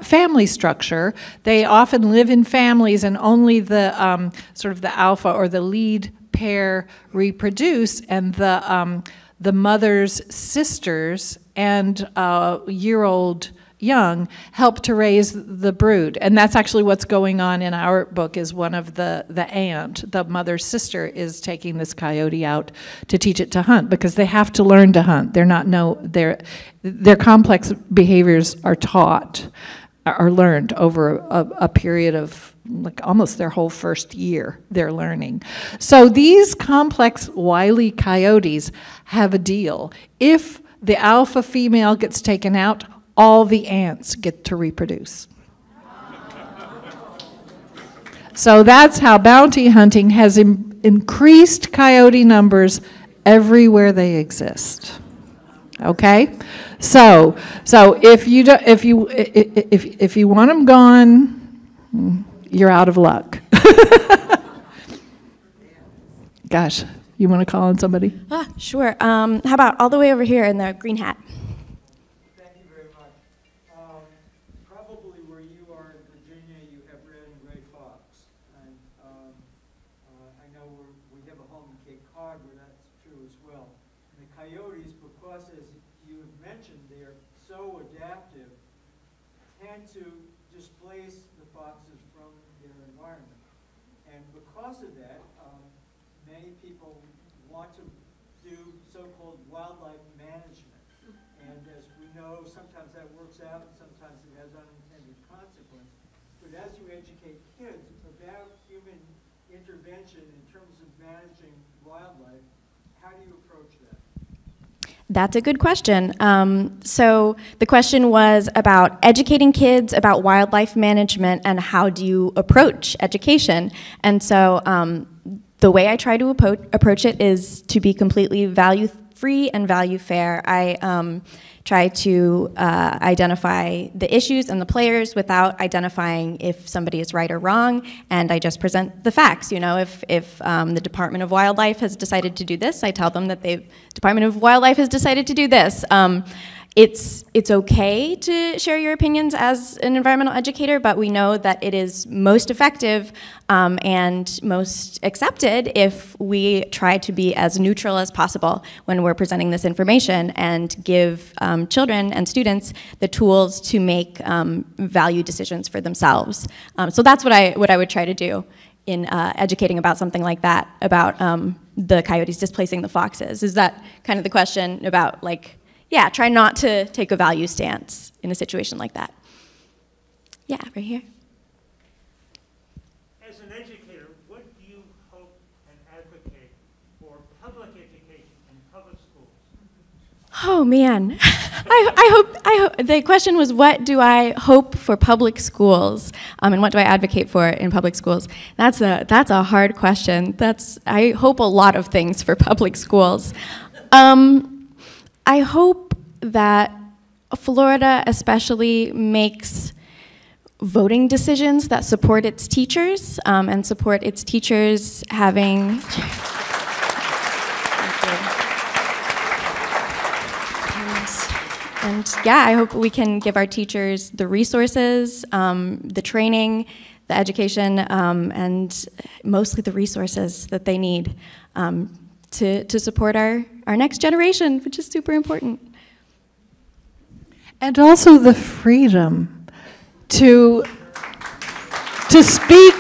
family structure. They often live in families, and only the sort of the alpha or the lead pair reproduce, and the mother's sisters and year-old young help to raise the brood. And that's actually what's going on in our book. Is one of the aunt, the mother's sister, is taking this coyote out to teach it to hunt, because they have to learn to hunt. Their complex behaviors are learned over a period of like almost their whole first year. They're learning. So these complex, wily coyotes have a deal. If the alpha female gets taken out, all the ants get to reproduce. So that's how bounty hunting has increased coyote numbers everywhere they exist. Okay, so if you want them gone, you're out of luck. Gosh, you want to call on somebody? Sure. How about all the way over here in the green hat? To displace the foxes from their environment. And because of that, many people want to do so-called wildlife management. And as we know, sometimes that works out and sometimes it has unintended consequences. But as you educate kids about human intervention in terms of managing wildlife, how do you approach that? That's a good question. So the question was about educating kids about wildlife management and how do you approach education. And so the way I try to approach it is to be completely value-free and value-fair. I try to identify the issues and the players without identifying if somebody is right or wrong, and I just present the facts. If the Department of Wildlife has decided to do this, I tell them that the Department of Wildlife has decided to do this. it's okay to share your opinions as an environmental educator, but we know that it is most effective and most accepted if we try to be as neutral as possible when we're presenting this information and give children and students the tools to make value decisions for themselves. So that's what I would try to do in educating about something like that, about the coyotes displacing the foxes. Is that kind of the question about, like, yeah, try not to take a value stance in a situation like that. Yeah, right here. As an educator, what do you hope and advocate for public education in public schools? Oh man, I hope the question was, what do I hope for public schools, and what do I advocate for in public schools? That's a hard question. I hope a lot of things for public schools. I hope that Florida especially makes voting decisions that support its teachers and support its teachers having. And yeah, I hope we can give our teachers the resources, the training, the education, and mostly the resources that they need to support our next generation, which is super important. And also the freedom to speak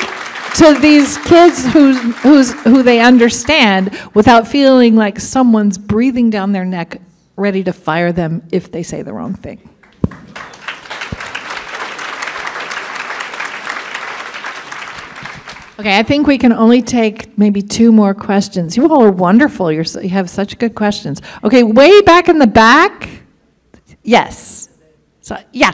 to these kids who they understand without feeling like someone's breathing down their neck, ready to fire them if they say the wrong thing. Okay, I think we can only take maybe 2 more questions. You all are wonderful. You have such good questions. Okay, way back in the back. Yes. So, yeah.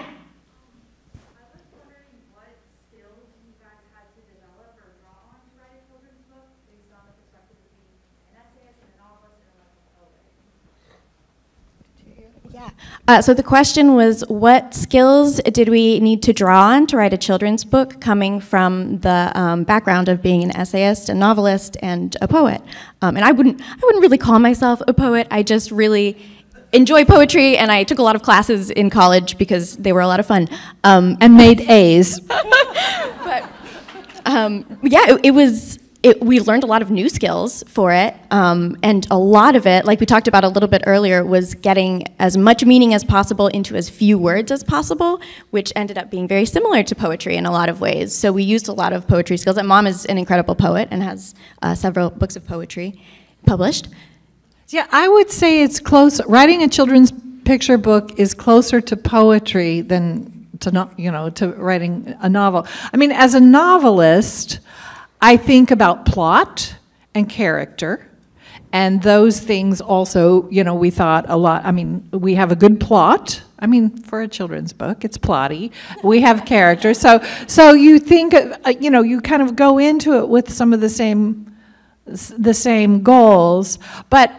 So the question was, what skills did we need to draw on to write a children's book coming from the background of being an essayist, a novelist, and a poet? And I wouldn't really call myself a poet. I just really enjoy poetry, and I took a lot of classes in college because they were a lot of fun. And made A's. But yeah, we learned a lot of new skills for it, and a lot of it, like we talked about a little bit earlier, was getting as much meaning as possible into as few words as possible, which ended up being very similar to poetry in a lot of ways. So we used a lot of poetry skills, and Mom is an incredible poet and has several books of poetry published. Yeah, I would say it's close. Writing a children's picture book is closer to poetry than to writing a novel. I mean, as a novelist, I think about plot and character, and those things also, we thought a lot. I mean, we have a good plot. I mean, for a children's book, it's plotty. We have character. So you think, you kind of go into it with some of the same goals. But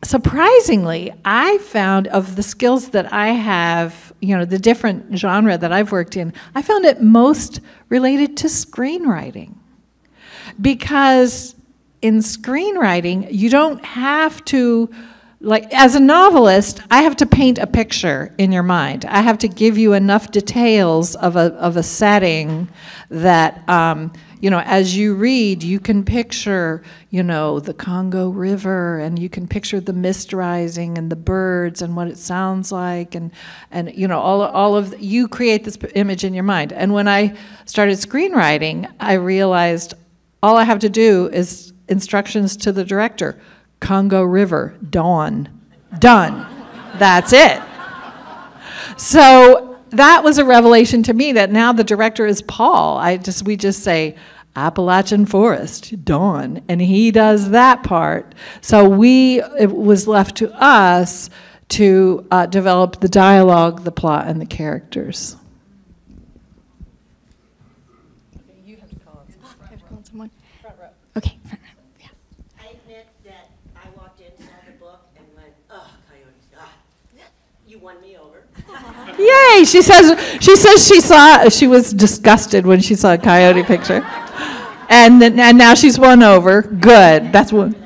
surprisingly, I found of the skills that I have, the different genre that I've worked in, I found it most related to screenwriting. Because in screenwriting, you don't have to, like, as a novelist, I have to paint a picture in your mind. I have to give you enough details of a setting that, as you read, you can picture, the Congo River, and you can picture the mist rising and the birds and what it sounds like, and all of you create this image in your mind. And when I started screenwriting, I realized all I have to do is instructions to the director. Congo River, dawn, done. That's it. So that was a revelation to me that now the director is Paul. We just say Appalachian Forest, dawn, and he does that part. So it was left to us to develop the dialogue, the plot, and the characters. Okay. Yeah. I admit that I walked in, saw the book, and went, "Oh, coyotes! You won me over." Yay! She says she was disgusted when she saw a coyote picture, and now she's won over. Good. That's what. And the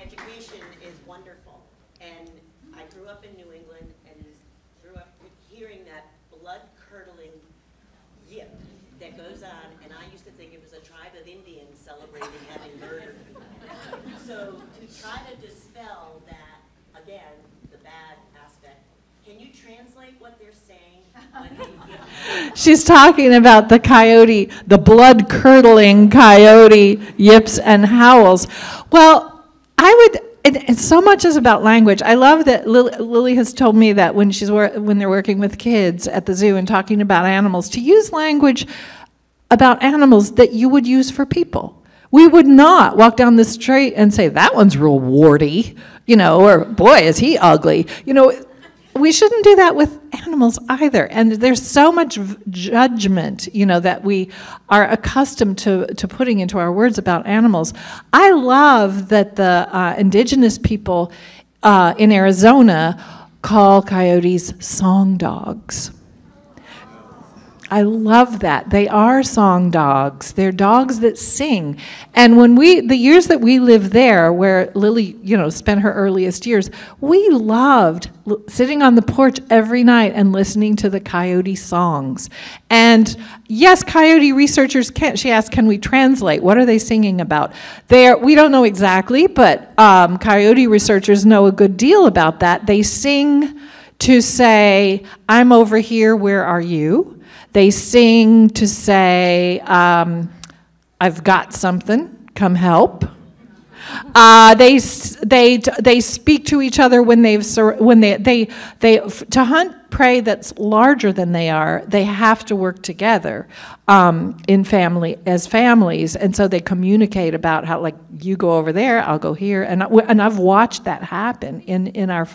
education is wonderful, and I grew up in New England, and celebrating having murdered people. So to try to dispel that, again, the bad aspect, can you translate what they're saying? When they give She's talking about the coyote, the blood-curdling coyote yips and howls. Well, I would, and so much is about language. I love that Lily has told me that when they're working with kids at the zoo and talking about animals, to use language about animals that you would use for people. We would not walk down the street and say, that one's real warty, or boy, is he ugly. We shouldn't do that with animals either. And there's so much judgment, that we are accustomed to putting into our words about animals. I love that the indigenous people in Arizona call coyotes song dogs. I love that. They are song dogs. They're dogs that sing. And the years that we lived there, where Lily, spent her earliest years, we loved sitting on the porch every night and listening to the coyote songs. And yes, coyote researchers she asked, can we translate? What are they singing about? We don't know exactly, but coyote researchers know a good deal about that. They sing to say, I'm over here, where are you? They sing to say, I've got something, come help. They speak to each other when they to hunt prey that's larger than they are. They have to work together as families, and so they communicate about how, like, you go over there, I'll go here, and I've watched that happen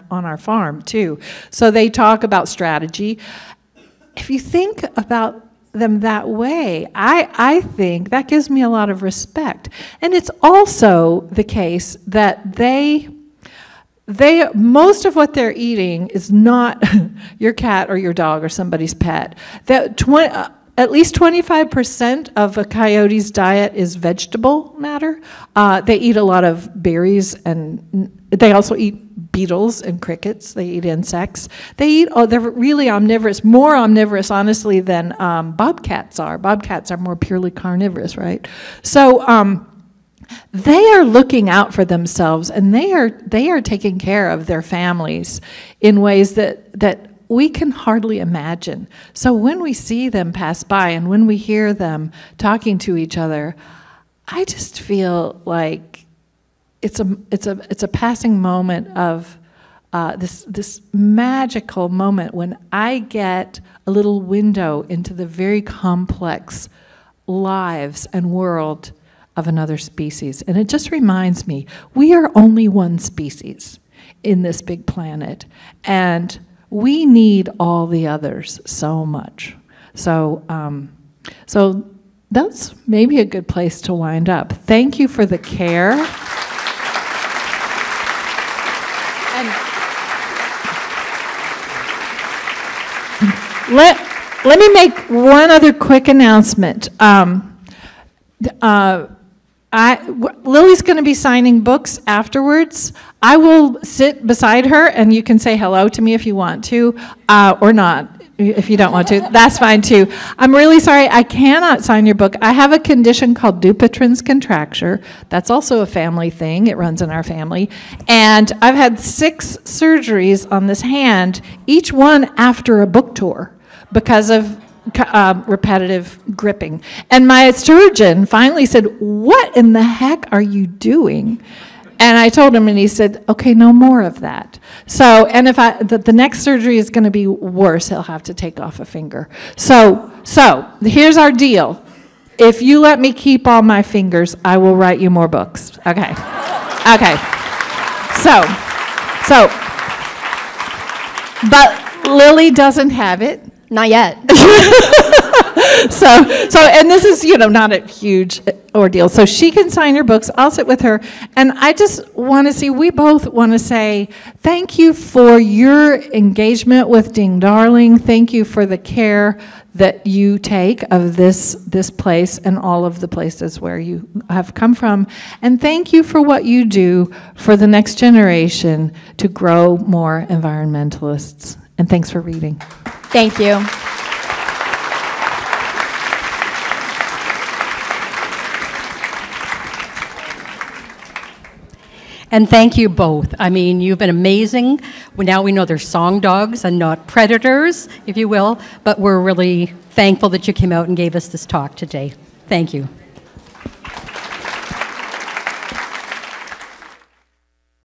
on our farm too. So they talk about strategy. If you think about them that way, I think that gives me a lot of respect. And it's also the case that they most of what they're eating is not your cat or your dog or somebody's pet. At least 25% of a coyote's diet is vegetable matter. They eat a lot of berries, and they also eat beetles and crickets. They eat insects. They're really omnivorous, more omnivorous, honestly, than bobcats are. Bobcats are more purely carnivorous, right? So they are looking out for themselves, and they are taking care of their families in ways that we can hardly imagine. So when we see them pass by and when we hear them talking to each other, I just feel like it's a passing moment of this magical moment when I get a little window into the very complex lives and world of another species. And it just reminds me, we are only one species in this big planet, and we need all the others so much. So that's maybe a good place to wind up. Thank you for the care. And let me make one other quick announcement. Lily's going to be signing books afterwards. I will sit beside her, and you can say hello to me if you want to, or not. If you don't want to, that's fine too. I'm really sorry, I cannot sign your book. I have a condition called Dupuytren's contracture. That's also a family thing. It runs in our family. And I've had 6 surgeries on this hand, each one after a book tour, because of repetitive gripping. And my surgeon finally said, "What in the heck are you doing?" And I told him, and he said, "Okay, no more of that." So, and if the next surgery is going to be worse, he'll have to take off a finger. So here's our deal. If you let me keep all my fingers, I will write you more books. Okay. Okay. So, but Lily doesn't have it. Not yet. So, and this is, not a huge ordeal. So she can sign your books. I'll sit with her. And I just want to see, we both want to say thank you for your engagement with Ding Darling. Thank you for the care that you take of this place and all of the places where you have come from. And thank you for what you do for the next generation to grow more environmentalists. And thanks for reading. Thank you. And thank you both. I mean, you've been amazing. Now we know they're song dogs and not predators, if you will, but we're really thankful that you came out and gave us this talk today. Thank you.